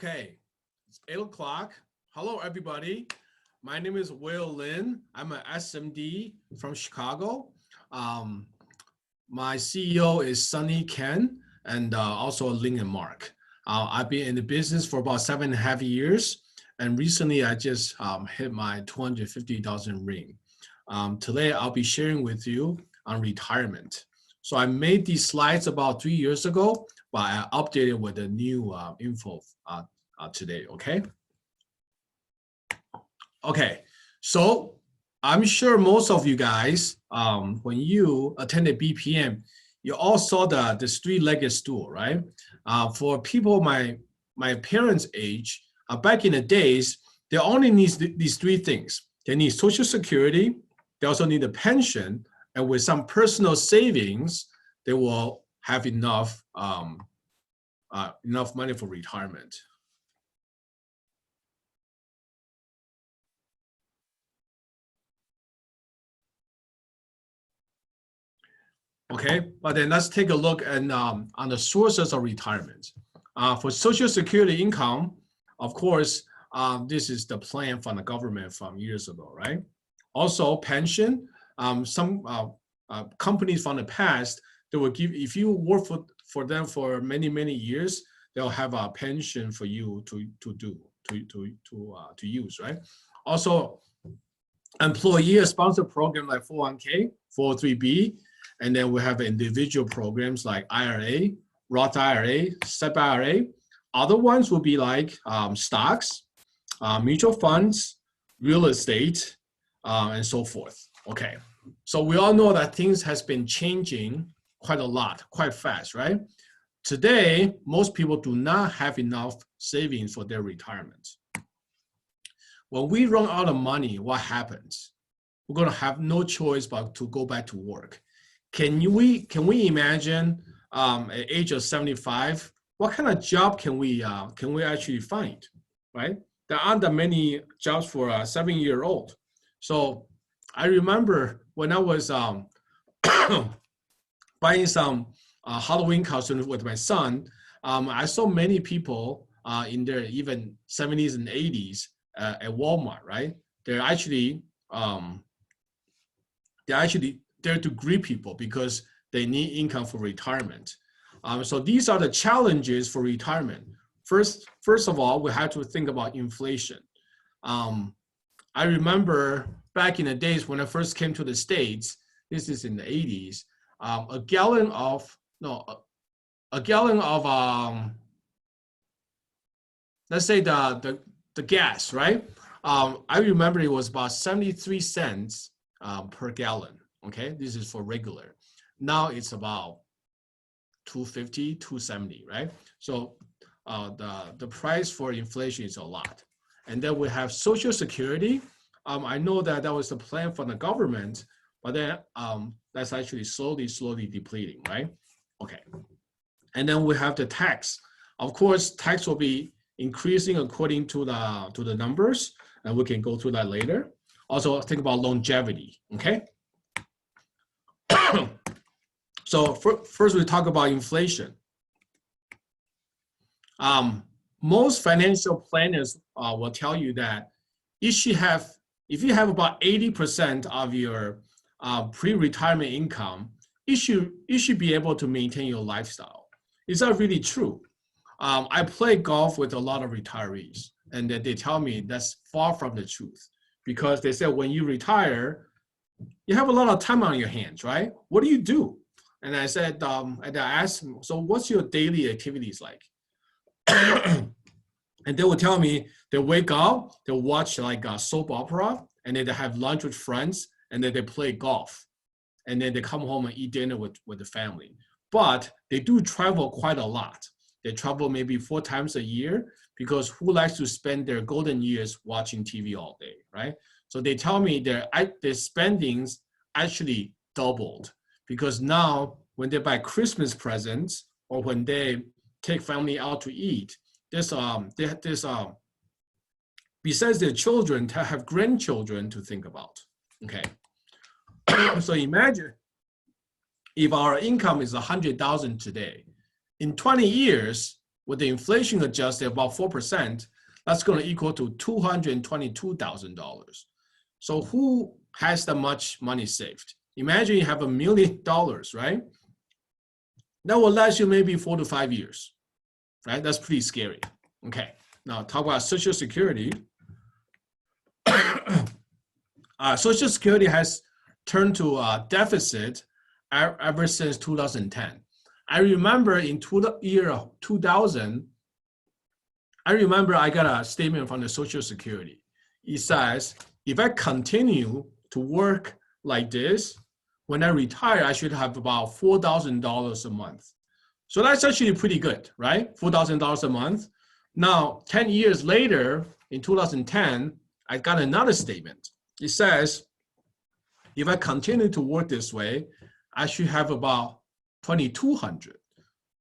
Okay, it's 8 o'clock. Hello, everybody. My name is Will Lin. I'm an SMD from Chicago. Um, my CEO is Sunny Ken and also Ling and Mark. I've been in the business for about 7.5 years. And recently I just hit my 250,000 ring. Today I'll be sharing with you on retirement. So I made these slides about 3 years ago, but I updated with the new info today, okay? Okay, so I'm sure most of you guys, when you attended BPM, you all saw the three-legged stool, right? For people my parents' age, back in the days, they only need these three things. They need Social Security, they also need a pension, and with some personal savings, they will have enough money for retirement. Okay, but then let's take a look at on the sources of retirement. For Social Security income, of course, this is the plan from the government from years ago, right? Also, pension. Some companies from the past, they will give, if you work for them for many years, they'll have a pension for you to use, right? Also, employer-sponsored program like 401k, 403b, and then we have individual programs like IRA, Roth IRA, SEP IRA. Other ones will be like stocks, mutual funds, real estate, and so forth. Okay, so we all know that things has been changing quite a lot, quite fast, right? Today, most people do not have enough savings for their retirement. When we run out of money, what happens? We're gonna have no choice but to go back to work. Can we imagine at age of 75, what kind of job can we actually find, right? There aren't that many jobs for a 7-year-old. So I remember when I was buying some Halloween costumes with my son, I saw many people in their even 70s and 80s at Walmart, right? They're actually there to greet people because they need income for retirement. So these are the challenges for retirement. First of all, we have to think about inflation. I remember back in the days when I first came to the States, this is in the 80s, a gallon of let's say the gas, right? I remember it was about 73 cents per gallon. Okay, this is for regular. Now it's about 250, 270, right? So the price for inflation is a lot. And then we have Social Security. I know that was the plan from the government, but then that's actually slowly depleting, right? Okay. And then we have the tax. Of course, tax will be increasing according to the numbers, and we can go through that later. Also, think about longevity, okay? So first we talk about inflation. Most financial planners will tell you that if you have about 80% of your pre-retirement income, you should be able to maintain your lifestyle. Is that really true? I play golf with a lot of retirees, and they tell me that's far from the truth, because they say when you retire, you have a lot of time on your hands, right? What do you do? And I said, and I asked them, so what's your daily activities like? And they will tell me they wake up, they watch like a soap opera, and then they have lunch with friends, and then they play golf. And then they come home and eat dinner with the family. But they do travel quite a lot. They travel maybe 4 times a year, because who likes to spend their golden years watching TV all day, right? So they tell me their spendings actually doubled, because now when they buy Christmas presents or when they take family out to eat, besides their children, to have grandchildren to think about. Okay. So imagine if our income is 100,000 today, in 20 years, with the inflation adjusted about 4%, that's going to equal to $222,000. So who has that much money saved? Imagine you have $1 million, right? That will last you maybe 4 to 5 years, right? That's pretty scary. Okay, now talk about Social Security. Social Security has turned to a deficit ever since 2010. I remember in the year 2000, I remember I got a statement from the Social Security. It says, if I continue to work like this, when I retire, I should have about $4,000 a month. So that's actually pretty good, right? $4,000 a month. Now, 10 years later, in 2010, I got another statement. It says, if I continue to work this way, I should have about $2,200.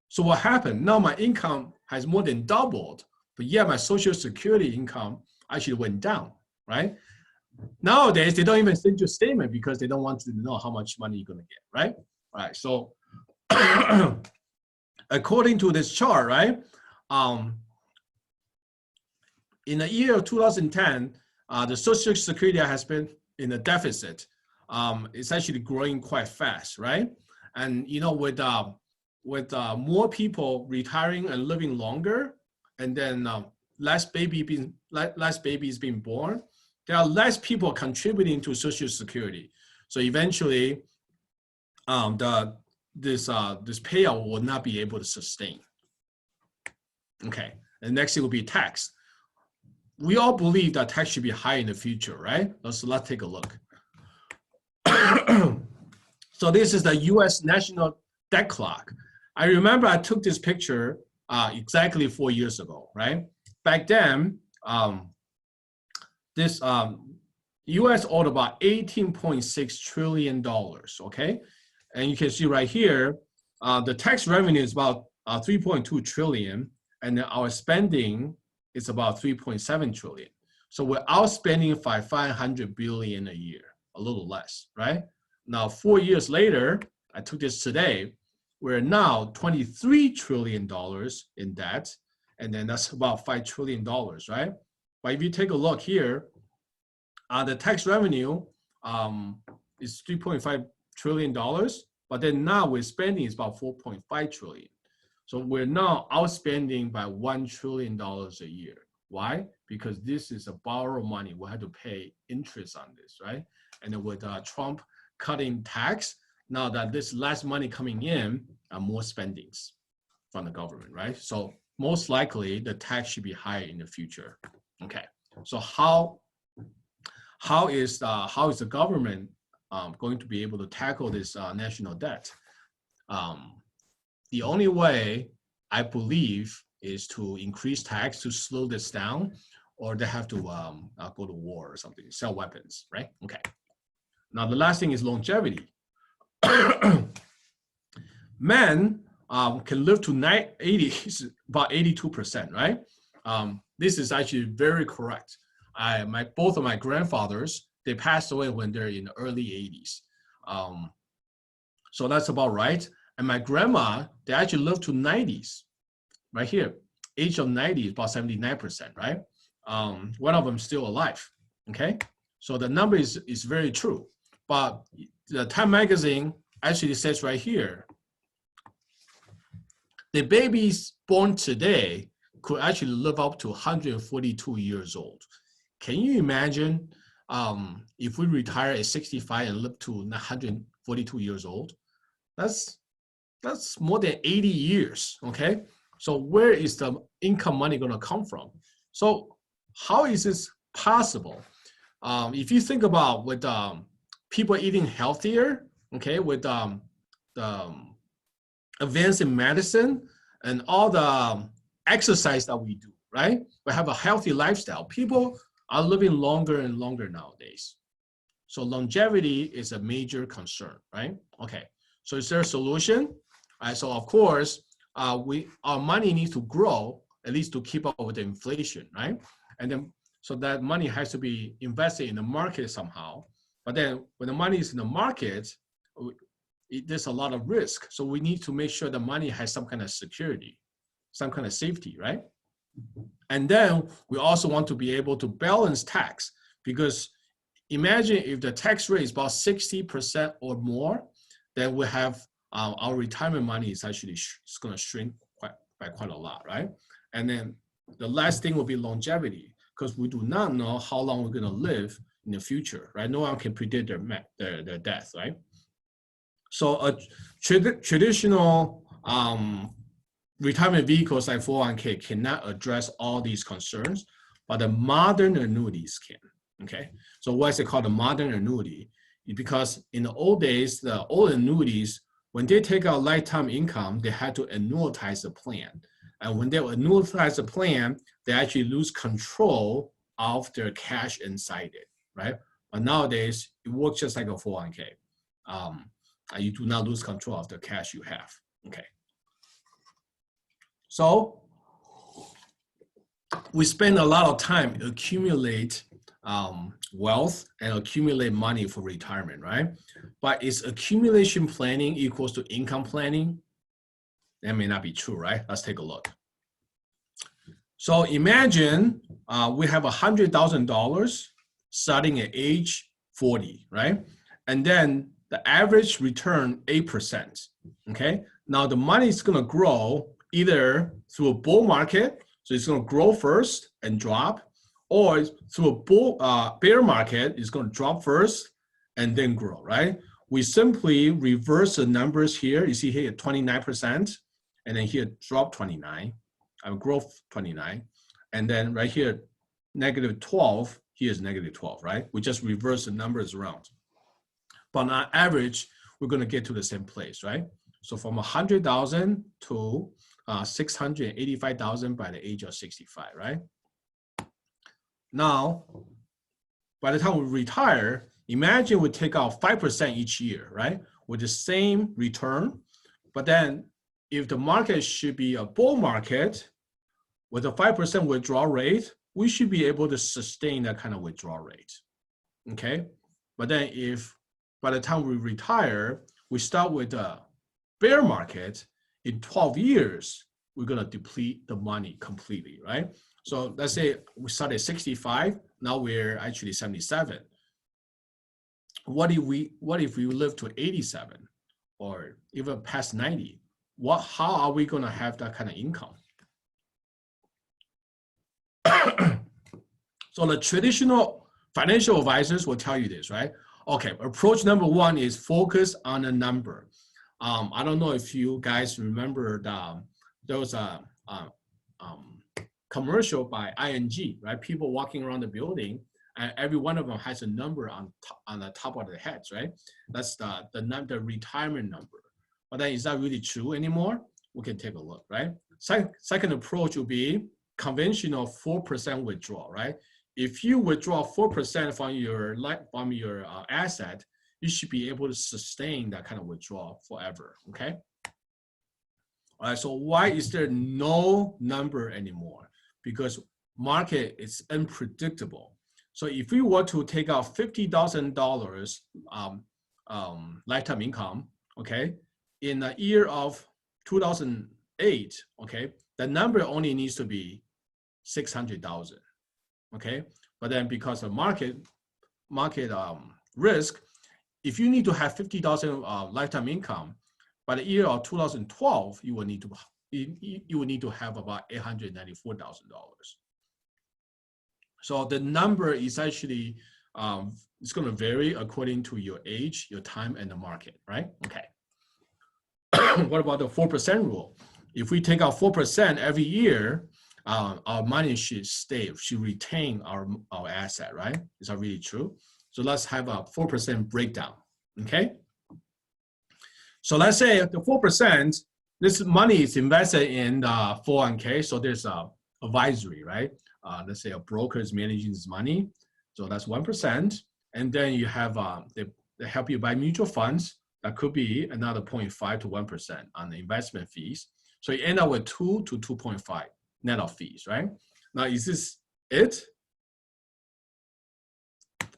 So what happened? Now my income has more than doubled, but yet my Social Security income actually went down, right? Nowadays, they don't even send you a statement because they don't want you to know how much money you're going to get, right? All right, so according to this chart, right, in the year of 2010, the Social Security has been in a deficit. It's actually growing quite fast, right? And you know, with more people retiring and living longer, and then less babies being born, there are less people contributing to Social Security. So eventually, this payout will not be able to sustain. Okay, and next it will be tax. We all believe that tax should be high in the future, right? Let's take a look. So this is the U.S. national debt clock. I remember I took this picture exactly 4 years ago, right? Back then, this U.S. owed about $18.6 trillion, okay? And you can see right here, the tax revenue is about 3.2 trillion, and our spending is about 3.7 trillion. So we're outspending by 500 billion a year, a little less, right? Now, 4 years later, I took this today, we're now $23 trillion in debt, and then that's about $5 trillion, right? But if you take a look here, the tax revenue is $3.5 trillion, but then now we're spending is about 4.5 trillion. So we're now outspending by $1 trillion a year. Why? Because this is a borrowed money. We have to pay interest on this, right? And then with Trump cutting tax, now that this less money coming in, more spendings from the government, right? So most likely the tax should be higher in the future. Okay, so how is the government going to be able to tackle this national debt? The only way, I believe, is to increase tax to slow this down, or they have to go to war or something, sell weapons, right? Okay. Now the last thing is longevity. Men can live to 80, about 82%, right? This is actually very correct. Both of my grandfathers, they passed away when they're in the early 80s. So that's about right. And my grandma, they actually lived to 90s, right here. Age of 90 is about 79%, right? One of them still alive, okay? So the number is very true. But the Time magazine actually says right here, the babies born today could actually live up to 142 years old. Can you imagine if we retire at 65 and live to 142 years old? That's more than 80 years, okay? So where is the income money gonna come from? So how is this possible? If you think about with people eating healthier, okay, with the advance in medicine and all the exercise that we do, right? We have a healthy lifestyle. People are living longer and longer nowadays. So longevity is a major concern, right? Okay, so is there a solution? So of course, our money needs to grow, at least to keep up with the inflation, right? And then, so that money has to be invested in the market somehow. But then when the money is in the market, there's a lot of risk. So we need to make sure the money has some kind of security. some kind of safety, right? And then we also want to be able to balance tax, because imagine if the tax rate is about 60% or more, then we have our retirement money is actually it's going to shrink by quite a lot, right? And then the last thing will be longevity, because we do not know how long we're going to live in the future, right? No one can predict their death, right? So a traditional retirement vehicles like 401k cannot address all these concerns, but the modern annuities can. Okay, so why is it called a modern annuity? Because in the old days, the old annuities, when they take out lifetime income, they had to annuitize the plan. And when they annuitize the plan, they actually lose control of their cash inside it, right? But nowadays, it works just like a 401k. You do not lose control of the cash you have, okay? So we spend a lot of time accumulate wealth and accumulate money for retirement, right? But is accumulation planning equals to income planning? That may not be true, right? Let's take a look. So imagine we have $100,000 starting at age 40, right? And then the average return 8%, okay? Now the money is gonna grow either through a bull market, so it's gonna grow first and drop, or through a bear market, it's going to drop first and then grow, right? We simply reverse the numbers here. You see here 29%, and then here drop 29, growth 29, and then right here negative 12. Here's negative 12, right? We just reverse the numbers around. But on average, we're going to get to the same place, right? So from 100,000 to 685,000 by the age of 65, right? Now, by the time we retire, imagine we take out 5% each year, right? With the same return. But then if the market should be a bull market with a 5% withdrawal rate, we should be able to sustain that kind of withdrawal rate, okay? But then if by the time we retire, we start with a bear market, in 12 years, we're gonna deplete the money completely, right? So let's say we started at 65, now we're actually 77. What if we live to 87 or even past 90? How are we going to have that kind of income? So the traditional financial advisors will tell you this, right? Okay, approach number one is focus on a number. I don't know if you guys remember there was a commercial by ING, right? People walking around the building, and every one of them has a number on the top of their heads, right? That's the retirement number. But then is that really true anymore? We can take a look, right? Second approach would be conventional 4% withdrawal, right? If you withdraw 4% from your asset, you should be able to sustain that kind of withdrawal forever, okay? All right, so why is there no number anymore? Because market is unpredictable. So if we were to take out $50,000 lifetime income, okay, in the year of 2008, okay, the number only needs to be 600,000, okay? But then because of market risk, if you need to have 50,000 lifetime income, by the year of 2012, you will need to have about $894,000. So the number is actually it's going to vary according to your age, your time, and the market, right? Okay. What about the 4% rule? If we take out 4% every year, our money should retain our asset, right? Is that really true? So let's have a 4% breakdown, okay? So let's say the 4%, this money is invested in the 401k, so there's a advisory, right? Let's say a broker is managing this money, so that's 1%. And then you have, they help you buy mutual funds. That could be another 0.5 to 1% on the investment fees. So you end up with 2 to 2.5 net of fees, right? Now, is this it?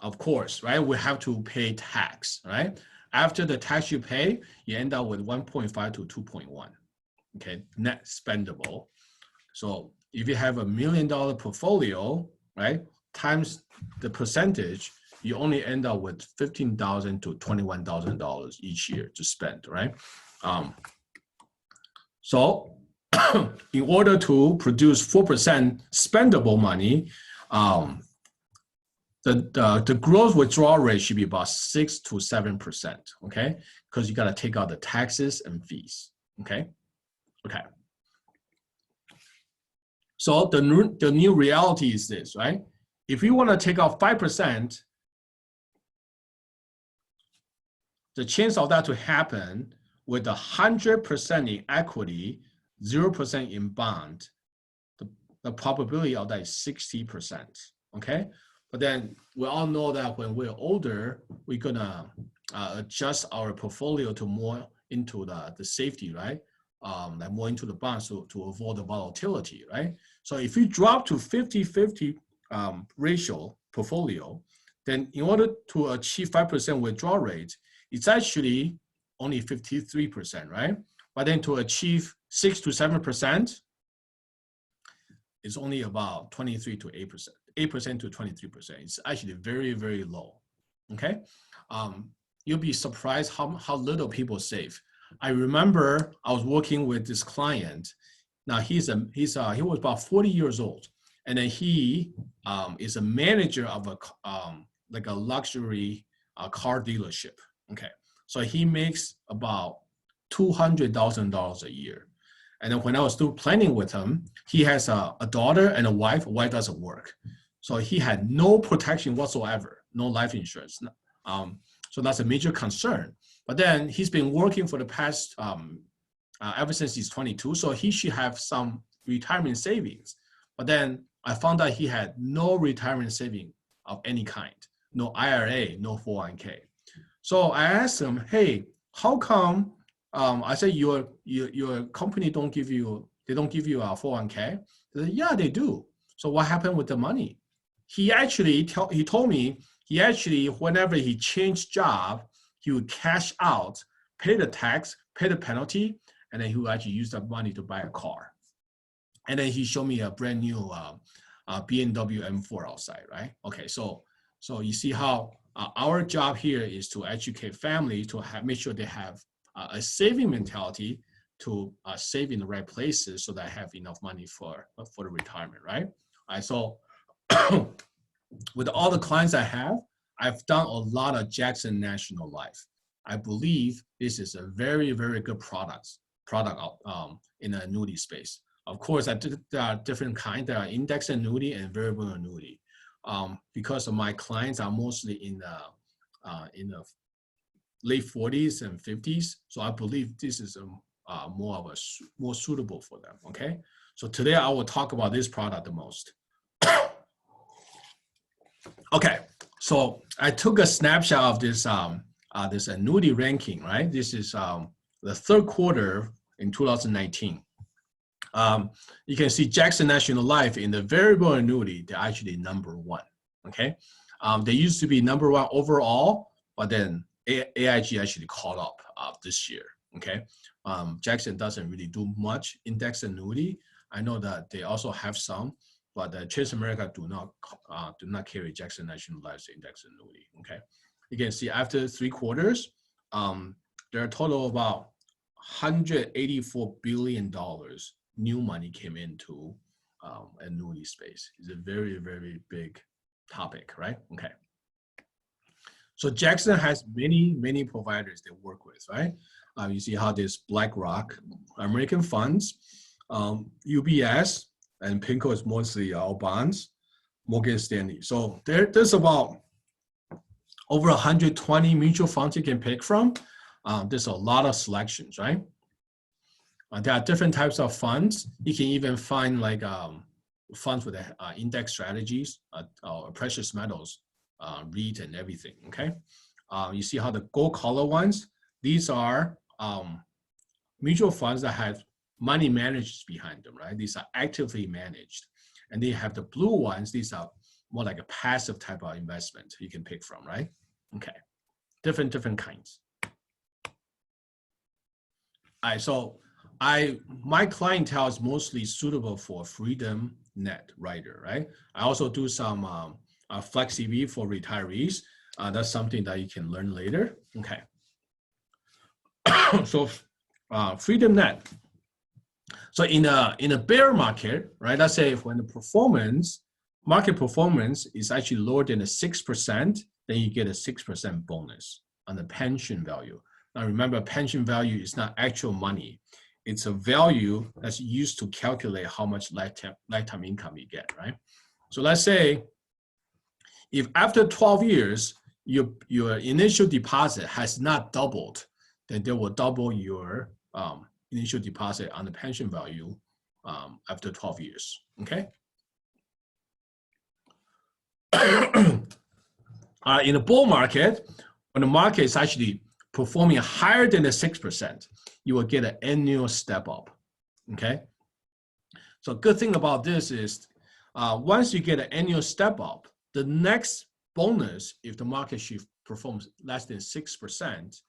Of course, right? We have to pay tax, right? After the tax you pay, you end up with 1.5 to 2.1. okay, net spendable. So if you have $1 million portfolio, right, times the percentage, you only end up with $15,000 to $21,000 each year to spend, right? So in order to produce 4% spendable money, the gross withdrawal rate should be about 6 to 7%, okay? Because you got to take out the taxes and fees, okay? Okay. So the new reality is this, right? If you want to take out 5%, the chance of that to happen with 100% in equity, 0% in bond, the probability of that is 60%, okay? But then we all know that when we're older, we're gonna adjust our portfolio to more into the safety, right? Like more into the bonds to avoid the volatility, right? So if you drop to 50-50 ratio portfolio, then in order to achieve 5% withdrawal rate, it's actually only 53%, right? But then to achieve 6 to 7%, it's only about 23 to 8%, 8% to 23%. It's actually very, very low, okay? You'll be surprised how little people save. I remember I was working with this client. Now he was about 40 years old, and then he is a manager of like a luxury car dealership. Okay, so he makes about $200,000 a year. And then when I was still planning with him, he has a daughter and a wife. Wife doesn't work, so he had no protection whatsoever, no life insurance. So that's a major concern. But then he's been working for the past ever since he's 22, so he should have some retirement savings. But then I found out he had no retirement saving of any kind, no IRA, no 401k. So I asked him, hey, how come? I said your company don't give you a 401k? He said, yeah, they do. So what happened with the money? He told me he actually, whenever he changed job, he would cash out, pay the tax, pay the penalty, and then he would actually use that money to buy a car. And then he showed me a brand new BMW M4 outside, right? Okay, so you see how our job here is to educate families to make sure they have a saving mentality to save in the right places so that I have enough money for the retirement, right? All right, so with all the clients I have, I've done a lot of Jackson National Life. I believe this is a very, very good product in the annuity space. Of course, there are different kinds. There are index annuity and variable annuity. Because of my clients are mostly in the late 40s and 50s, so I believe this is more suitable for them. Okay, so today I will talk about this product the most. Okay, so I took a snapshot of this this annuity ranking. Right, this is the third quarter in 2019. You can see Jackson National Life in the variable annuity, they're actually number one, okay? They used to be number one overall, but then AIG actually caught up this year, okay? Jackson doesn't really do much index annuity. I know that they also have some, but Transamerica do not carry Jackson National Life's index annuity, okay? You can see after 3 quarters, there are a total of about $184 billion new money came into annuity space. It's a very, very big topic, right? Okay. So Jackson has many, many providers they work with, right? You see how there's BlackRock, American Funds, UBS, and PIMCO is mostly all bonds, Morgan Stanley. So there's about over 120 mutual funds you can pick from. There's a lot of selections, right? There are different types of funds. You can even find like funds with index strategies, or precious metals, REIT and everything, okay? You see how the gold color ones, these are mutual funds that have money managers behind them, right? These are actively managed. And they have the blue ones, these are more like a passive type of investment you can pick from, right? Okay, different kinds. All right, so My clientele is mostly suitable for Freedom Net rider, right? I also do some Flex EV for retirees. That's something that you can learn later. Okay. So Freedom Net. So in a bear market, right? Let's say when the market performance is actually lower than a 6%, then you get a 6% bonus on the pension value. Now remember, pension value is not actual money. It's a value that's used to calculate how much lifetime income you get, right? So let's say if after 12 years, your initial deposit has not doubled, then they will double your initial deposit on the pension value after 12 years, okay? In a bull market, when the market is actually performing higher than the 6%, you will get an annual step up, okay? So good thing about this is once you get an annual step up, the next bonus, if the market shift performs less than 6%,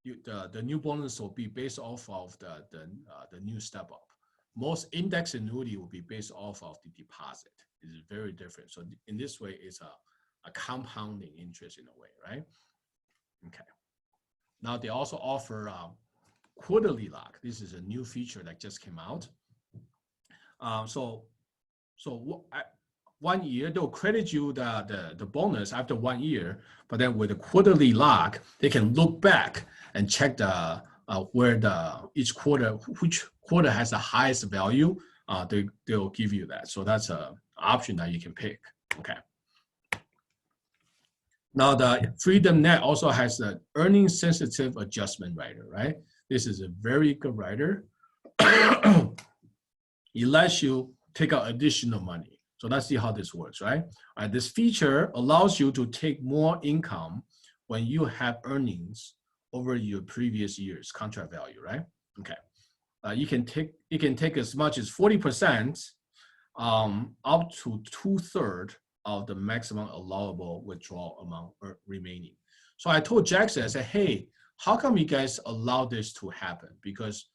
the new bonus will be based off of the new step up. Most index annuity will be based off of the deposit. It's very different. So in this way, it's a compounding interest in a way, right? Okay. Now they also offer quarterly lock. This is a new feature that just came out. So 1 year, they'll credit you the bonus after 1 year, but then with a quarterly lock, they can look back and check where which quarter has the highest value. They'll give you that. So that's an option that you can pick. Okay. Now the Freedom Net also has the earning sensitive adjustment rider, right? This is a very good rider. It lets you take out additional money. So let's see how this works, right? This feature allows you to take more income when you have earnings over your previous year's contract value, right? Okay. You can take as much as 40% up to 2/3 of the maximum allowable withdrawal amount remaining. So I told Jackson, I said, hey, how come you guys allow this to happen? Because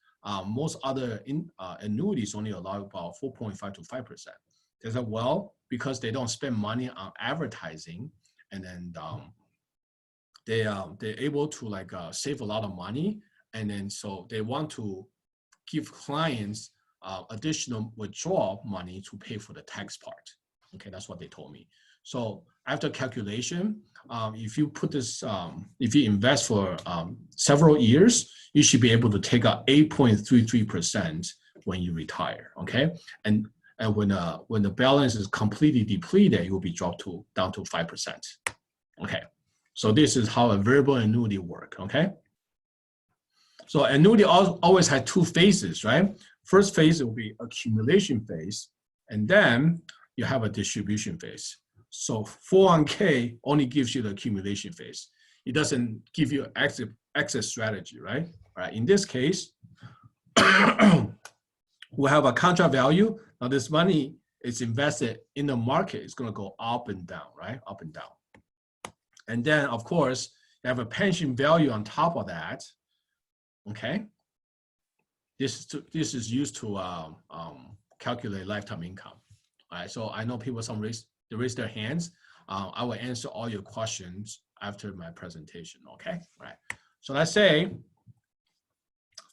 most other annuities only allow about 4.5 to 5%. They said, well, because they don't spend money on advertising, and then they're able to save a lot of money, and then so they want to give clients additional withdrawal money to pay for the tax part. Okay, that's what they told me. So after calculation, if you put this, if you invest for several years, you should be able to take out 8.33% when you retire. Okay, and when the balance is completely depleted, it will be dropped down to 5%. Okay, so this is how a variable annuity works. Okay, so annuity always has two phases, right? First phase will be accumulation phase, and then you have a distribution phase. So 401k only gives you the accumulation phase. It doesn't give you exit strategy, right? All right. In this case, we have a contract value. Now this money is invested in the market. It's going to go up and down, right? Up and down. And then, of course, you have a pension value on top of that. Okay. This is used to calculate lifetime income. All right, so I know people, they raise their hands. I will answer all your questions after my presentation, okay? All right, so let's say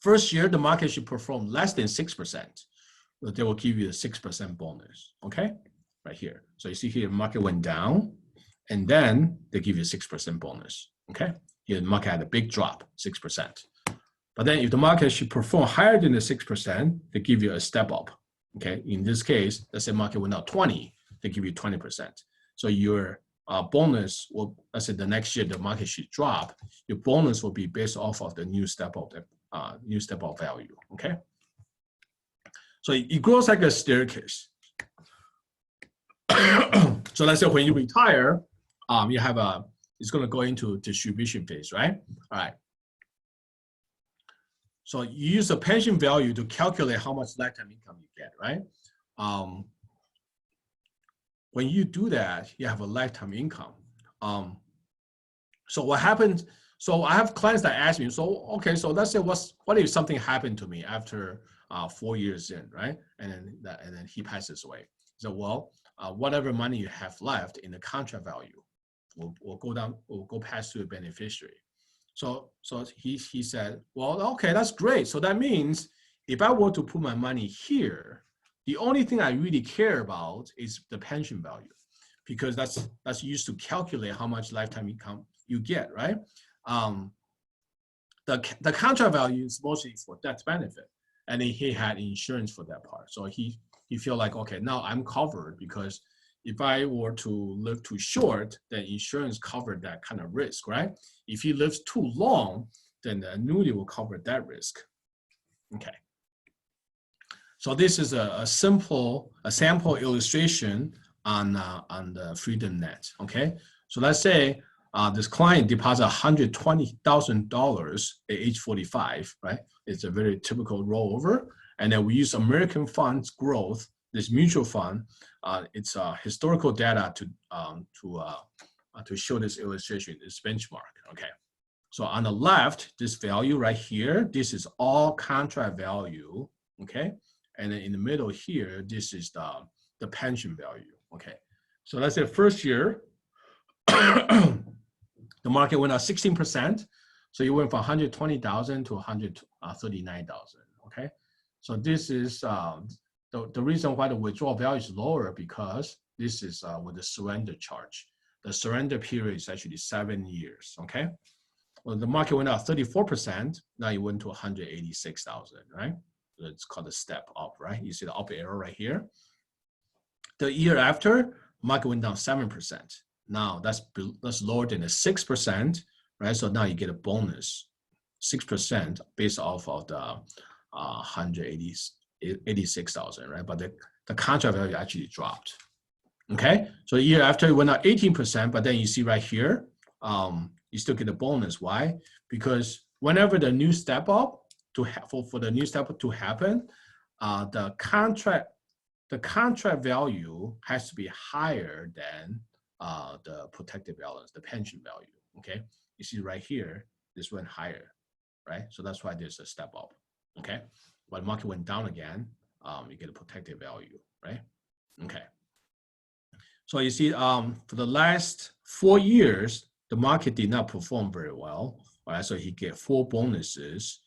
first year, the market should perform less than 6%. But they will give you a 6% bonus, okay? Right here. So you see here, the market went down, and then they give you a 6% bonus, okay? Here, the market had a big drop, 6%. But then if the market should perform higher than the 6%, they give you a step up. Okay, in this case, let's say market went up 20, they give you 20%. So your bonus will, let's say the next year the market should drop, your bonus will be based off of the new step up value. Okay, so it grows like a staircase. So let's say when you retire, you have it's going to go into distribution phase, right? All right. So you use the pension value to calculate how much lifetime income you get, right? When you do that, you have a lifetime income. So what happens So I have clients that ask me, so okay, so let's say what if something happened to me after 4 years in, right? And then he passes away. So well, whatever money you have left in the contract value will go down, will go past to a beneficiary. So he said, well, okay, that's great. So that means if I were to put my money here, the only thing I really care about is the pension value, because that's used to calculate how much lifetime income you get, right? The contract value is mostly for death benefit, and then he had insurance for that part. So he feel like, okay, now I'm covered, because if I were to live too short, then insurance covered that kind of risk, right? If he lives too long, then the annuity will cover that risk. Okay. So this is a sample illustration on the Freedom Net. Okay. So let's say this client deposits $120,000 at age 45, right? It's a very typical rollover. And then we use American Funds Growth, this mutual fund. It's historical data to show this illustration, this benchmark. Okay. So on the left, this value right here, this is all contract value. Okay. And then in the middle here, this is the pension value. Okay. So let's say first year, the market went up 16%. So you went from 120,000 to 139,000. Okay. So this is the reason why the withdrawal value is lower, because this is with the surrender charge. The surrender period is actually 7 years. Okay. Well, the market went up 34%. Now you went to 186,000, right? It's called a step up, right? You see the up arrow right here. The year after, market went down 7%. Now that's lower than the 6%, right? So now you get a bonus, 6% based off of the 186,000, right? But the contract value actually dropped. Okay, so the year after it went up 18%, but then you see right here, you still get a bonus. Why? Because whenever the new step up for the new step up to happen, the contract value has to be higher than the protected balance, the pension value. Okay, you see right here, this went higher, right? So that's why there's a step up. Okay, but the market went down again, you get a protected value, right? Okay. So you see, for the last 4 years, the market did not perform very well, right? So he get 4 bonuses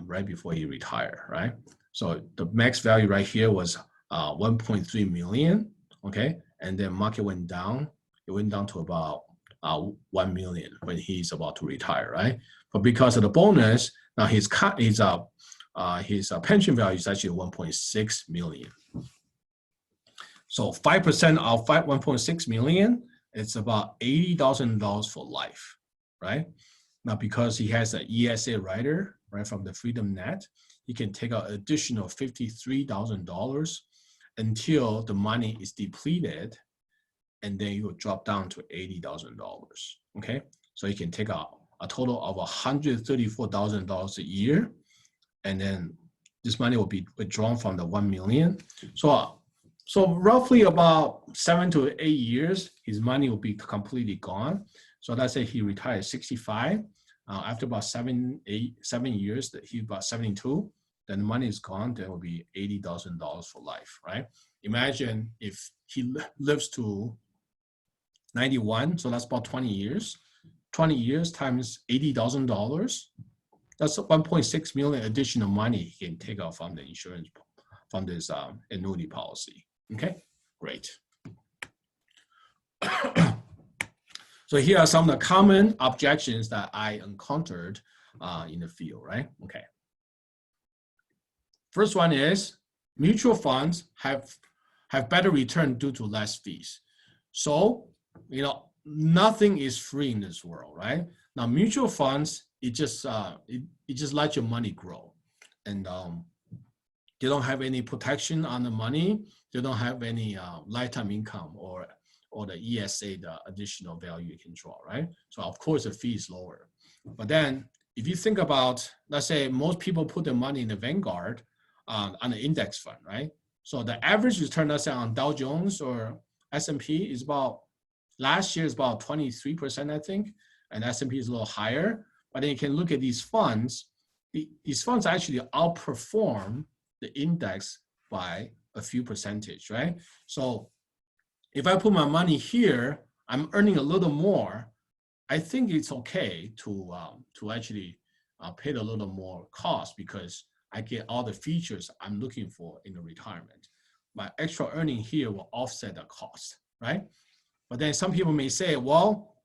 right before he retired, right? So the max value right here was 1.3 million, okay? And then market went down. It went down to about 1 million when he's about to retire, right? But because of the bonus, now his pension value is actually 1.6 million. So 5% of 1.6 million, it's about $80,000 for life, right? Now, because he has an ESA rider, right, from the Freedom Net, he can take out additional $53,000 until the money is depleted, and then it will drop down to $80,000, okay? So he can take out a total of $134,000 a year, and then this money will be withdrawn from the 1 million. So roughly about 7 to 8 years, his money will be completely gone. So let's say he retired at 65. After about 7 years, he's about 72, then the money is gone, then it will be $80,000 for life, right? Imagine if he lives to 91, so that's about 20 years. 20 years times $80,000, that's 1.6 million additional money he can take out from the insurance, from this annuity policy. Okay, great. So here are some of the common objections that I encountered in the field, right? Okay. First one is mutual funds have better return due to less fees. So, you know, nothing is free in this world, right? Now, mutual funds, it just lets your money grow, and they don't have any protection on the money. They don't have any lifetime income or the ESA, the additional value you can draw, right? So of course the fee is lower. But then if you think about, let's say most people put their money in the Vanguard on the index fund, right? So the average return, let's say on Dow Jones or S&P is about, last year is about 23%, I think. and S&P is a little higher. But then you can look at these funds. These funds actually outperform the index by a few percentage, right? So if I put my money here, I'm earning a little more. I think it's okay to actually pay a little more cost because I get all the features I'm looking for in the retirement. My extra earning here will offset the cost, right? But then some people may say, well,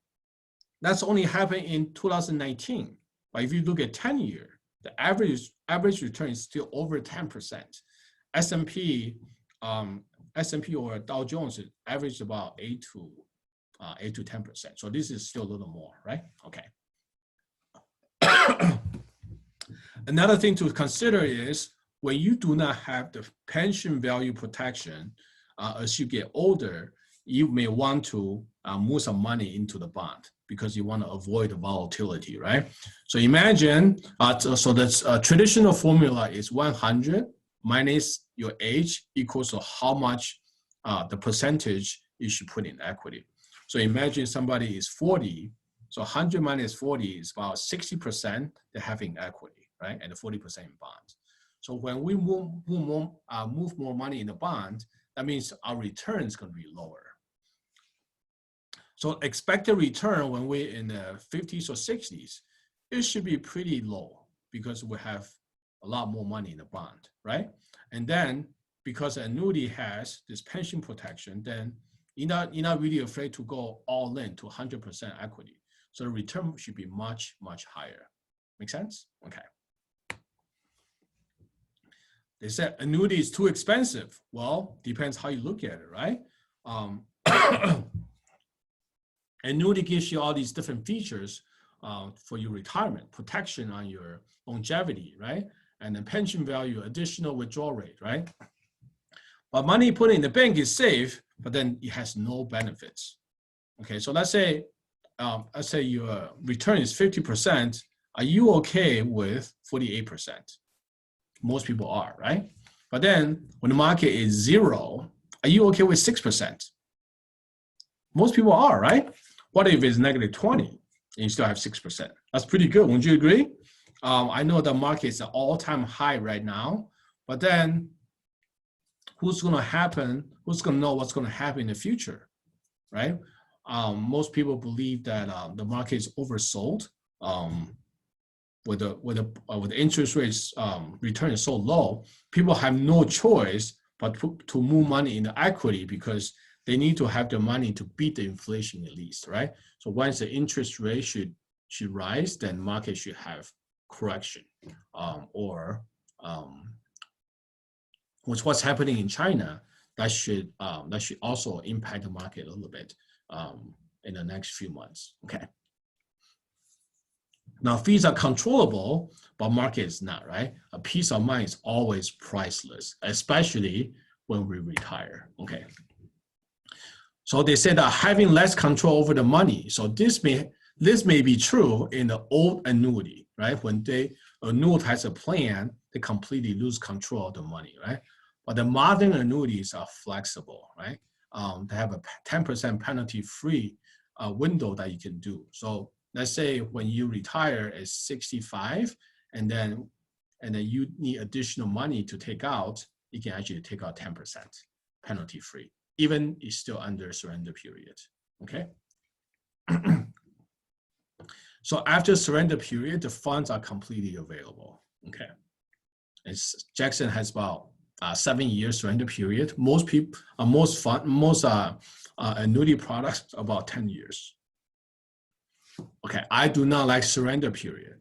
that's only happened in 2019. But if you look at 10-year, the average return is still over 10%. S&P or Dow Jones averaged about 8 to 10%. So this is still a little more, right? Okay. Another thing to consider is when you do not have the pension value protection as you get older, you may want to move some money into the bond because you want to avoid the volatility, right? So imagine, so the traditional formula is 100 minus your age equals to how much the percentage you should put in equity. So imagine somebody is 40, so 100 minus 40 is about 60% they're having equity, right? And 40% in bonds. So when we move more money in the bond, that means our return is going to be lower. So expected return when we're in the 50s or 60s, it should be pretty low because we have a lot more money in the bond, right? And then because annuity has this pension protection, then you're not really afraid to go all in to 100% equity. So the return should be much, much higher. Make sense? Okay. They said annuity is too expensive. Well, depends how you look at it, right? Annuity gives you all these different features for your retirement, protection on your longevity, right? And then pension value, additional withdrawal rate, right? But money put in the bank is safe, but then it has no benefits. Okay, so let's say your return is 50%. Are you okay with 48%? Most people are, right? But then when the market is 0, are you okay with 6%? Most people are, right? What if it's negative 20 and you still have 6%? That's pretty good. Wouldn't you agree? I know the market is at all-time high right now, but then who's going to happen? Who's going to know what's going to happen in the future, right? Most people believe that the market is oversold. With the interest rates return is so low, people have no choice but to move money into equity because they need to have the money to beat the inflation at least, right? So once the interest rate should rise, then market should have correction, which what's happening in China that should also impact the market a little bit in the next few months. Okay. Now fees are controllable, but market is not, right? A peace of mind is always priceless, especially when we retire. Okay. So they said that having less control over the money. So this may be true in the old annuity, right? When they annuitize a plan, they completely lose control of the money, right? But the modern annuities are flexible, right? They have a 10% penalty-free window that you can do. So let's say when you retire at 65, and then you need additional money to take out, you can actually take out 10% penalty-free, even it's still under surrender period. Okay. So after surrender period, the funds are completely available. Okay. Jackson has about 7 years surrender period. Most annuity products about 10 years. Okay, I do not like surrender period.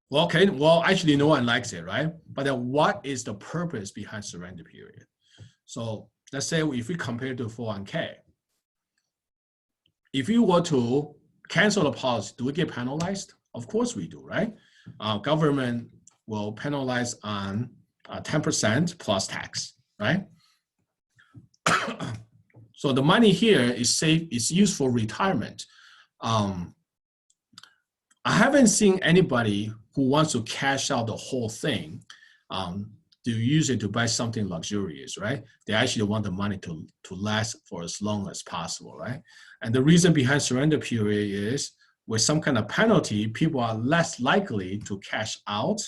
Well, okay, well, actually no one likes it, right? But then what is the purpose behind surrender period? So let's say if we compare to 401k, if you were to cancel the policy, do we get penalized? Of course we do, right? Government will penalize on 10% plus tax, right? So the money here is safe, is used for retirement. I haven't seen anybody who wants to cash out the whole thing to use it to buy something luxurious, right? They actually want the money to last for as long as possible, right? And the reason behind surrender period is with some kind of penalty, people are less likely to cash out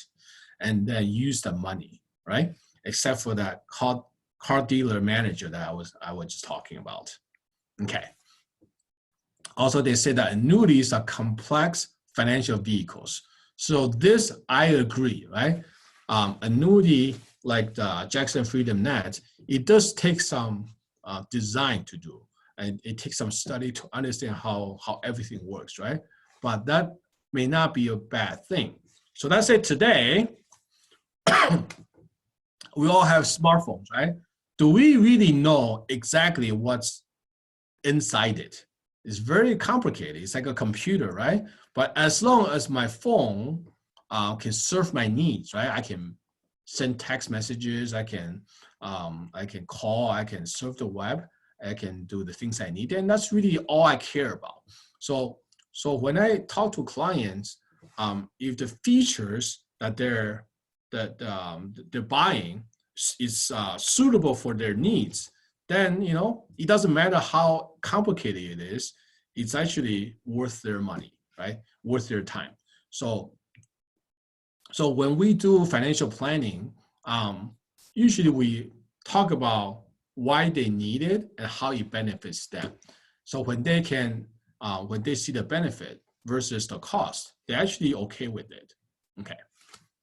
and then use the money, right? Except for that car dealer manager that I was just talking about. Okay. Also, they say that annuities are complex financial vehicles. So this, I agree, right? Annuity, like the Jackson Freedom Net, it does take some design to do. And it takes some study to understand how everything works, right? But that may not be a bad thing. So let's say today, we all have smartphones, right? Do we really know exactly what's inside it? It's very complicated. It's like a computer, right? But as long as my phone can serve my needs, right? I can send text messages, I can call, I can surf the web, I can do the things I need, and that's really all I care about. So when I talk to clients, if the features that they're buying is suitable for their needs, then it doesn't matter how complicated it is. It's actually worth their money, right? Worth their time. So when we do financial planning, usually we talk about why they need it and how it benefits them. So when they see the benefit versus the cost, they're actually okay with it. Okay.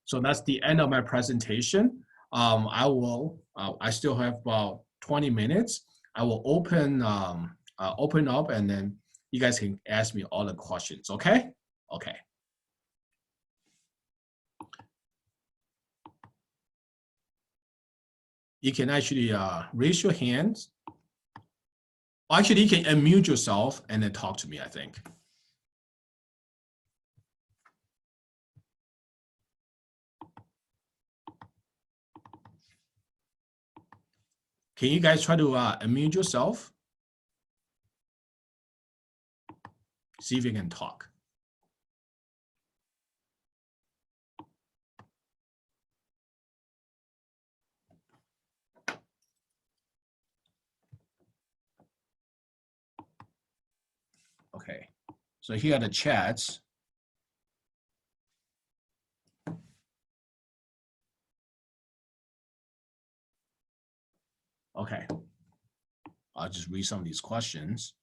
So that's the end of my presentation. I still have about 20 minutes. I will open up, and then you guys can ask me all the questions, okay? Okay. You can actually raise your hands. Actually, you can unmute yourself and then talk to me, I think. Can you guys try to unmute yourself? See if you can talk. Okay, so here are the chats. Okay, I'll just read some of these questions.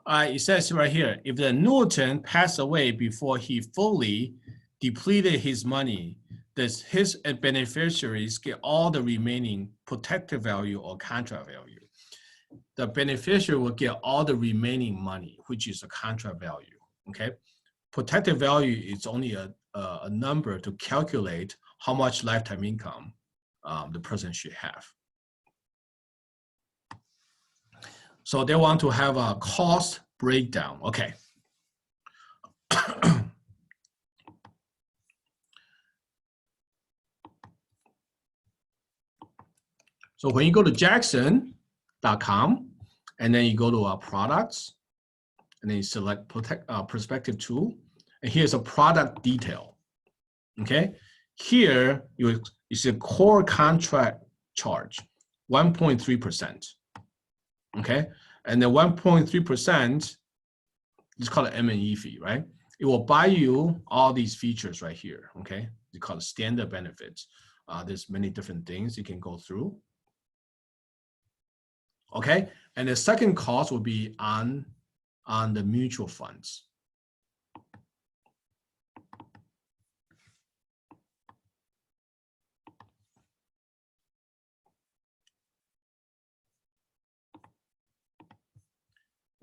It says right here, if the annuitant passed away before he fully depleted his money, does his beneficiaries get all the remaining protected value or contract value? The beneficiary will get all the remaining money, which is a contract value, okay? Protected value is only a number to calculate how much lifetime income the person should have. So they want to have a cost breakdown. Okay. So when you go to jackson.com and then you go to our products and then you select perspective tool, and here's a product detail. Okay. Here you see a core contract charge, 1.3%. Okay, and the 1.3% is called an M&E fee, right? It will buy you all these features right here. Okay, it's called standard benefits. There's many different things you can go through. Okay, and the second cost will be on the mutual funds.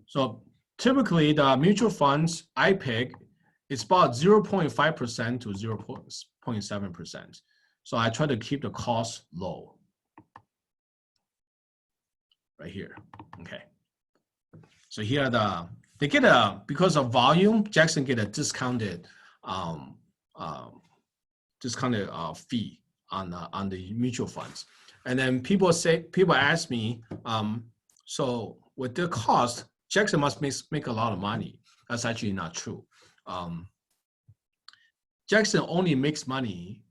So typically the mutual funds I pick, it's about 0.5% to 0.7%. So I try to keep the cost low. Right here, okay. So here are they get because of volume, Jackson get a discounted fee on the mutual funds. And then people ask me, so with the cost, Jackson must make a lot of money. That's actually not true. Jackson only makes money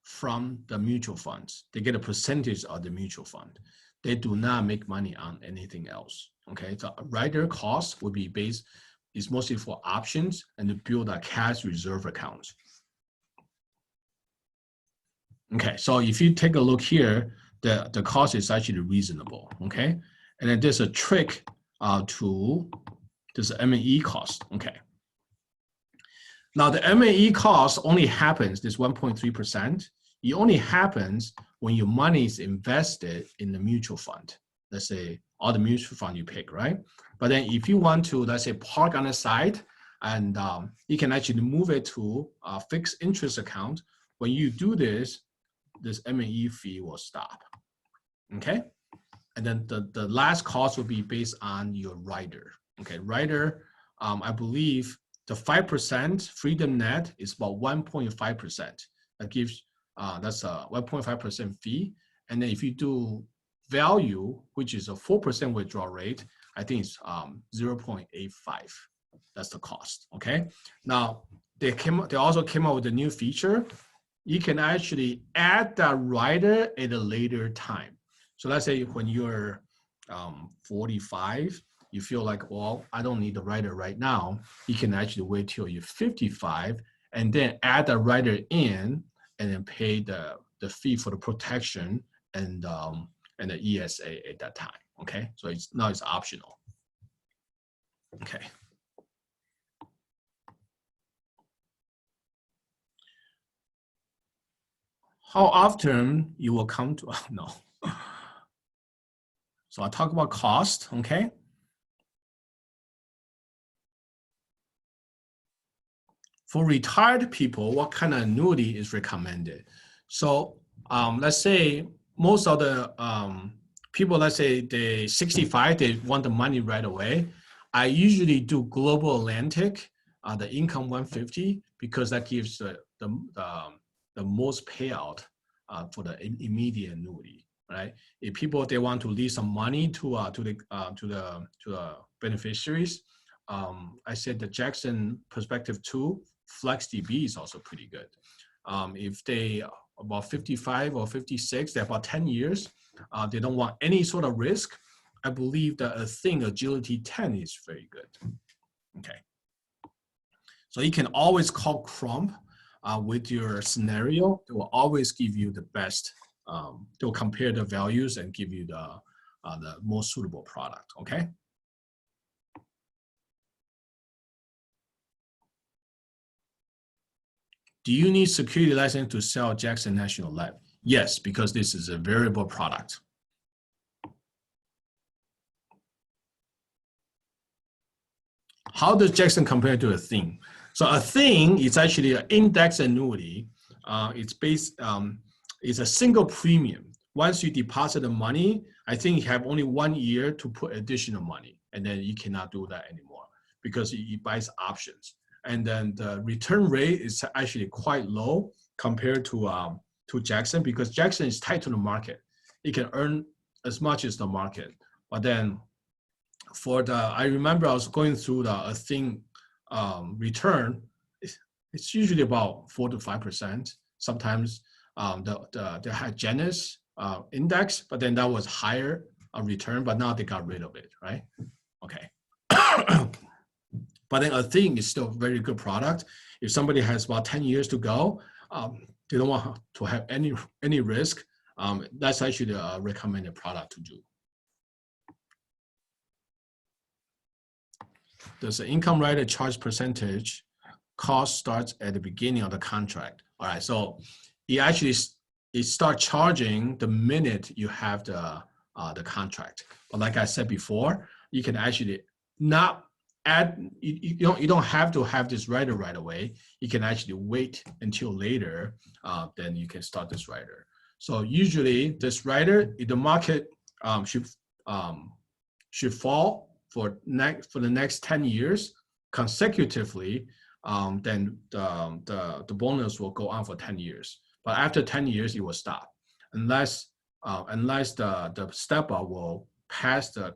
from the mutual funds. They get a percentage of the mutual fund. They do not make money on anything else. Okay, so a rider cost would be is mostly for options and to build a cash reserve account. Okay, so if you take a look here, the cost is actually reasonable. Okay, and then there's a trick to this M&E cost. Okay. Now the M&E cost only happens, this 1.3%, it only happens when your money is invested in the mutual fund. Let's say all the mutual fund you pick, right? But then if you want to, let's say, park on the side, and you can actually move it to a fixed interest account. When you do this, this M&E fee will stop, okay? And then the last cost will be based on your rider, okay? Rider, I believe the 5% Freedom Net is about 1.5%. That gives, that's a 1.5% fee. And then if you do value, which is a 4% withdrawal rate, I think it's 0.85. That's the cost, okay? Now, they also came out with a new feature. You can actually add that rider at a later time. So let's say when you're 45, you feel like, well, I don't need the rider right now. You can actually wait till you're 55 and then add the rider in and then pay the fee for the protection and the ESA at that time, okay? So now it's optional, okay. How often you will come to, no. So I'll talk about cost, okay? For retired people, what kind of annuity is recommended? So let's say most of the people, let's say they're 65, they want the money right away. I usually do Global Atlantic, the income 150, because that gives the most payout for the immediate annuity, right? If people, they want to leave some money to the beneficiaries, I said the Jackson Perspective 2 FlexDB is also pretty good. If they about 55 or 56, they're about 10 years, they don't want any sort of risk, I believe that Athene Agility 10 is very good. Okay. So you can always call Crump with your scenario. They will always give you the best, they'll compare the values and give you the most suitable product, okay? Do you need security license to sell Jackson National Life? Yes, because this is a variable product. How does Jackson compare to Athene? So Athene is actually an index annuity. It's based, it's a single premium. Once you deposit the money, I think you have only 1 year to put additional money, and then you cannot do that anymore because it buys options. And then the return rate is actually quite low compared to Jackson, because Jackson is tied to the market. It can earn as much as the market. But then for I remember I was going through the Athene return, it's usually about 4 to 5%. Sometimes the Hygienist index, but then that was higher return, but now they got rid of it, right? Okay. But then Athene is still a very good product. If somebody has about 10 years to go, they don't want to have any risk, that's actually a recommended product to do. Does the income rider charge percentage? Cost starts at the beginning of the contract. All right, so it starts charging the minute you have the contract. But like I said before, you can actually not add, you don't have to have this rider right away. You can actually wait until later, then you can start this rider. So usually this rider, if the market should fall for the next 10 years consecutively, then the bonus will go on for 10 years. But after 10 years, it will stop unless the step-up will pass the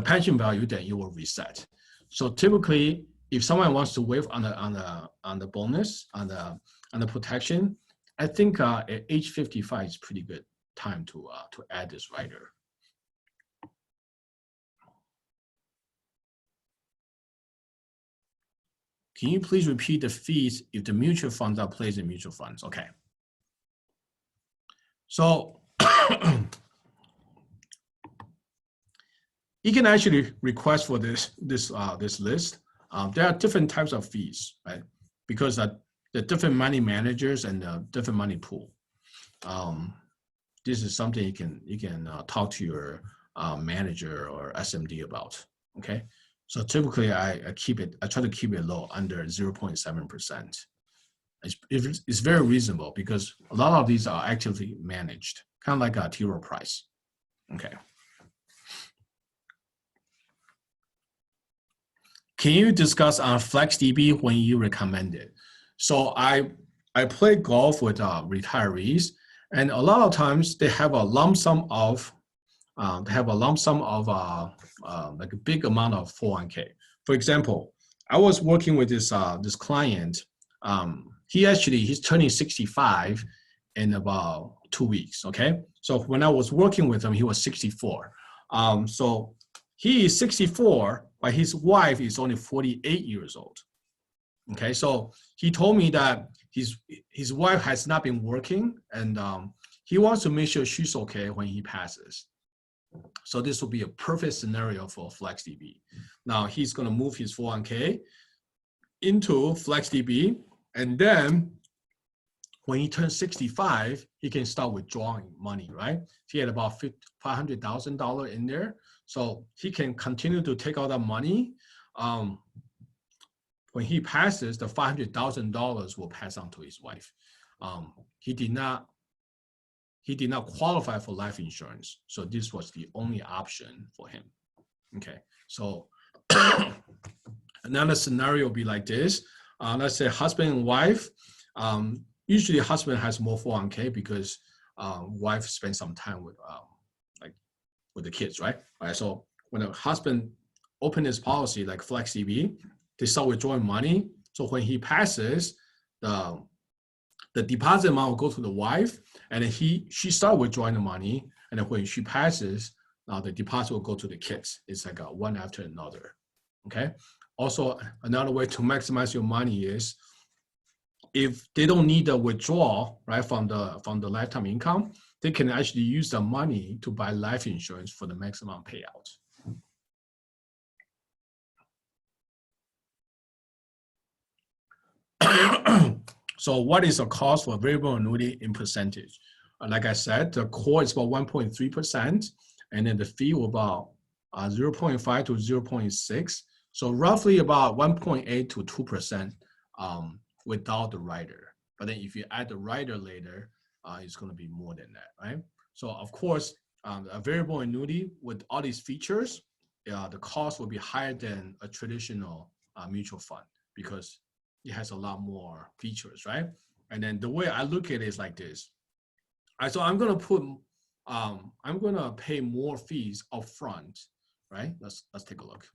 pension value, then it will reset. So typically, if someone wants to waive on the bonus on the protection, I think at age 55 is pretty good time to add this rider. Can you please repeat the fees if the mutual funds are placed in mutual funds? Okay. So you can actually request for this list. There are different types of fees, right? Because the different money managers and the different money pool. This is something you can talk to your manager or SMD about. Okay. So typically, I try to keep it low, under 0.7%. It's very reasonable because a lot of these are actively managed, kind of like a T. Rowe Price. Okay. Can you discuss on FlexDB when you recommend it? So I play golf with retirees, and a lot of times they have a lump sum of like a big amount of 401k. For example, I was working with this client. He's turning 65 in about 2 weeks. Okay, so when I was working with him, he was 64. So he is 64, but his wife is only 48 years old. Okay, so he told me that his wife has not been working, and he wants to make sure she's okay when he passes. So this will be a perfect scenario for FlexDB. Now he's going to move his 401k into FlexDB, and then when he turns 65, he can start withdrawing money, right? He had about $500,000 in there, so he can continue to take out that money. When he passes, the $500,000 will pass on to his wife. He did not qualify for life insurance, so this was the only option for him. Okay, so another scenario would be like this. Let's say husband and wife. Usually husband has more 401k because wife spends some time with the kids, right? All right, so when a husband opens his policy like FlexDB, they start withdrawing money. So when he passes, the deposit amount will go to the wife, and then she start withdrawing the money, and then when she passes, the deposit will go to the kids. It's like one after another. Okay. Also, another way to maximize your money is if they don't need the withdrawal right from the lifetime income, they can actually use the money to buy life insurance for the maximum payout. So what is the cost for variable annuity in percentage? Like I said, the core is about 1.3%, and then the fee will about 0.5 to 0.6. So roughly about 1.8 to 2% without the rider. But then if you add the rider later, it's going to be more than that, right? So of course, a variable annuity with all these features, the cost will be higher than a traditional mutual fund because it has a lot more features, right? And then the way I look at it is like this. So I'm gonna pay more fees upfront, right? Let's take a look.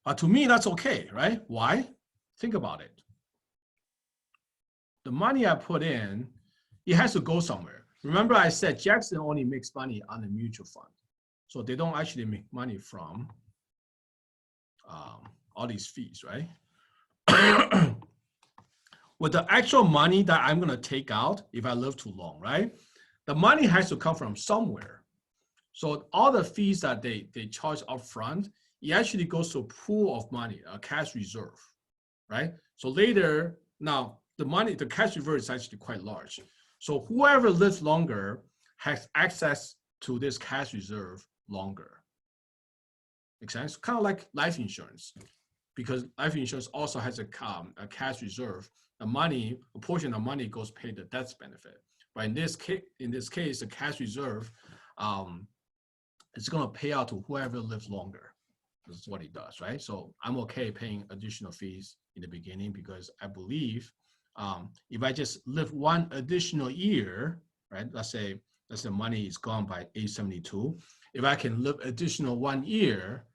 But to me, that's okay, right? Why? Think about it. The money I put in, it has to go somewhere. Remember I said Jackson only makes money on the mutual fund. So they don't actually make money from all these fees, right? With the actual money that I'm going to take out if I live too long, right? The money has to come from somewhere. So all the fees that they charge upfront, it actually goes to a pool of money, a cash reserve, right? So later, now the cash reserve is actually quite large. So whoever lives longer has access to this cash reserve longer. Makes sense? Kind of like life insurance. Because life insurance also has a cash reserve. A portion of money goes pay the death benefit. But in this case, the cash reserve, it's going to pay out to whoever lives longer. This is what it does, right? So I'm okay paying additional fees in the beginning because I believe if I just live one additional year, right? Let's say money is gone by age 72. If I can live additional 1 year,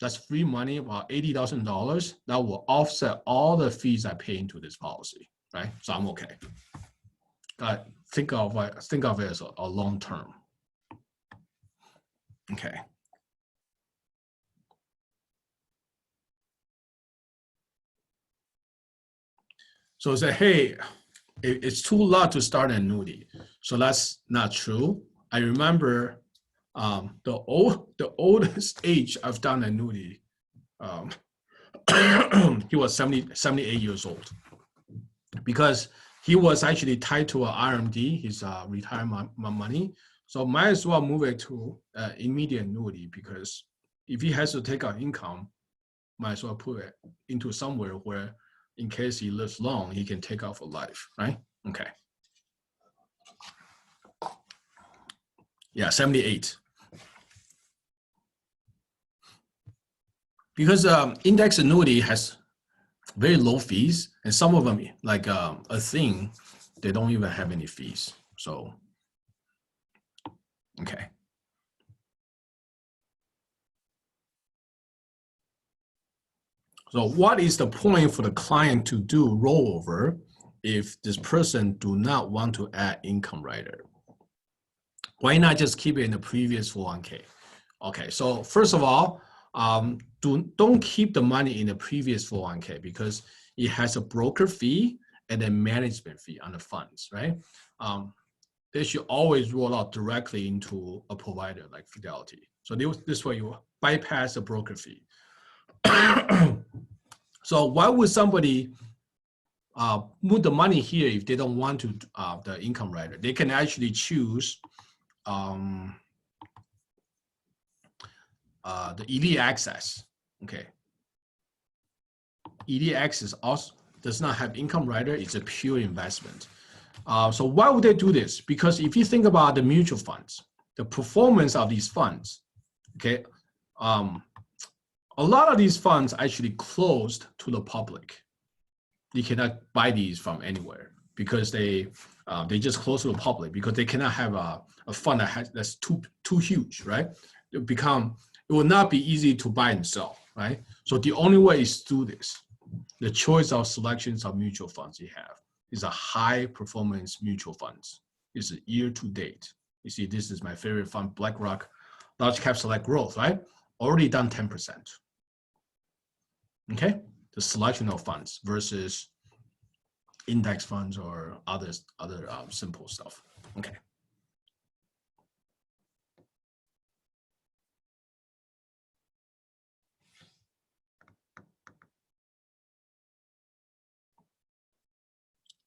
That's free money, about $80,000. That will offset all the fees I pay into this policy, right? So I'm okay. Think of it as a long term. Okay. So say, hey, it's too low to start an annuity. So that's not true. I remember the oldest age I've done annuity. He was 78 years old, because he was actually tied to an RMD, his retirement money. So might as well move it to immediate annuity, because if he has to take out income, might as well put it into somewhere where, in case he lives long, he can take out for life, right? Okay. Yeah, 78. Because index annuity has very low fees, and some of them, like a thing, they don't even have any fees. So, okay. So what is the point for the client to do rollover if this person do not want to add income rider? Why not just keep it in the previous 401k? Okay, so first of all, don't keep the money in the previous 401k, because it has a broker fee and a management fee on the funds, right? They should always roll out directly into a provider like Fidelity. So this way you bypass the broker fee. So why would somebody move the money here if they don't want to the income rider? They can actually choose the elite access. Okay, elite access also does not have income rider. It's a pure investment. So why would they do this? Because if you think about the mutual funds, the performance of these funds, okay, a lot of these funds actually closed to the public. You cannot buy these from anywhere, because they just close to the public, because they cannot have a fund that's too huge, right? It will not be easy to buy and sell, right? So the only way is to do this. The choice of selections of mutual funds you have is a high performance mutual funds. It's a year to date. You see, this is my favorite fund, BlackRock, large cap select growth, right? Already done 10%. Okay, the selection of funds versus index funds or other simple stuff. Okay.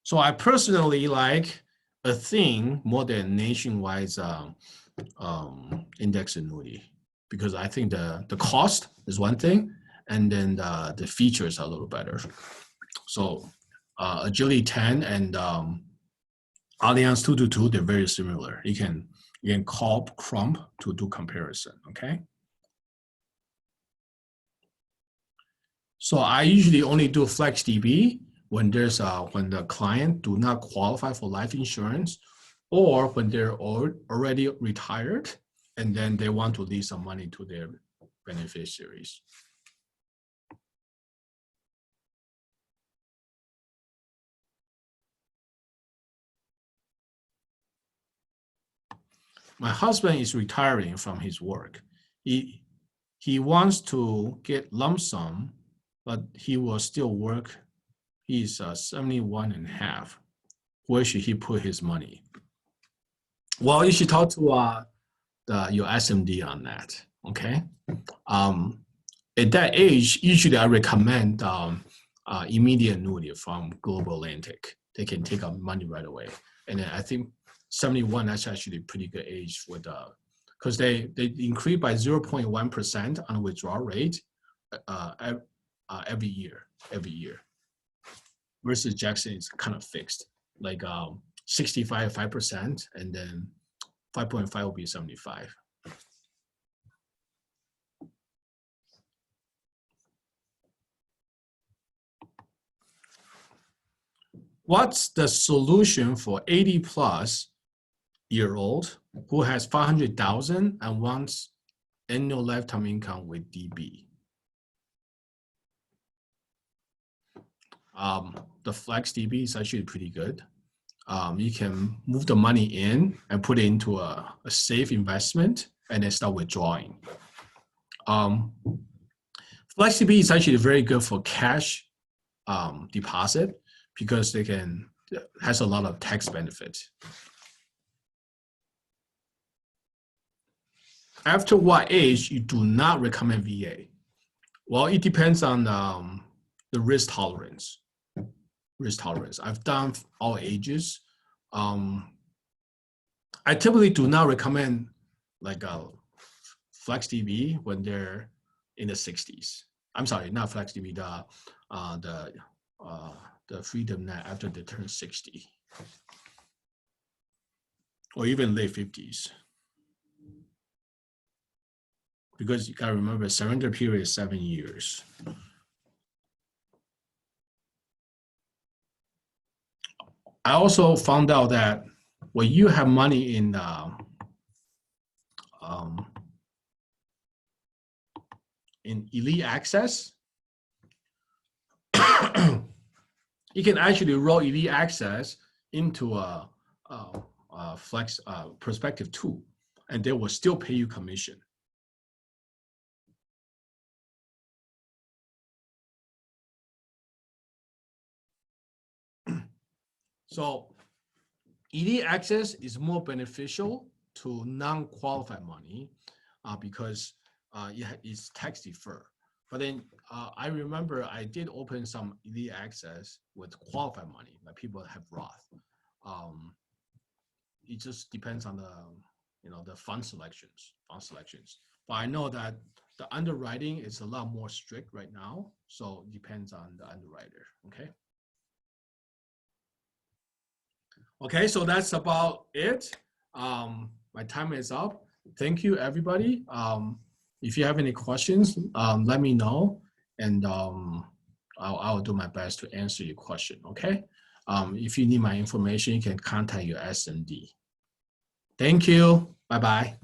So I personally like a thing more than nationwide index annuity, because I think the cost is one thing, and then the features are a little better. So Agility 10 and Allianz 222, they're very similar. You can call Crump to do comparison, okay? So I usually only do FlexDB when when the client do not qualify for life insurance, or when they're already retired and then they want to leave some money to their beneficiaries. My husband is retiring from his work. He wants to get lump sum, but he will still work. He's 71 and a half. Where should he put his money? Well, you should talk to your SMD on that, okay? At that age, usually I recommend immediate annuity from Global Atlantic. They can take out money right away. And then I think 71, that's actually a pretty good age for because they increase by 0.1% on the withdrawal rate every year. Versus Jackson is kind of fixed, like 65, 5%, and then 5.5 will be 75. What's the solution for 80-plus-year-old who has 500,000 and wants annual lifetime income with DB? the FlexDB is actually pretty good. You can move the money in and put it into a safe investment and then start withdrawing. FlexDB is actually very good for cash deposit because has a lot of tax benefits. After what age you do not recommend VA? Well, it depends on the risk tolerance. I've done all ages. I typically do not recommend like a FlexDB when they're in the 60s. I'm sorry, not FlexDB, the Freedom Net after they turn 60, or even late 50s. Because you gotta remember, surrender period is 7 years. I also found out that when you have money in elite access, you can actually roll elite access into a flex perspective 2, and they will still pay you commission. So elite access is more beneficial to non-qualified money because it's tax deferred. But then I remember I did open some elite access with qualified money, like people that have Roth. It just depends on the fund selections. But I know that the underwriting is a lot more strict right now, so it depends on the underwriter. Okay. Okay, so that's about it. My time is up. Thank you, everybody. If you have any questions, let me know, and I'll do my best to answer your question, okay? If you need my information, you can contact your SMD. Thank you. Bye-bye.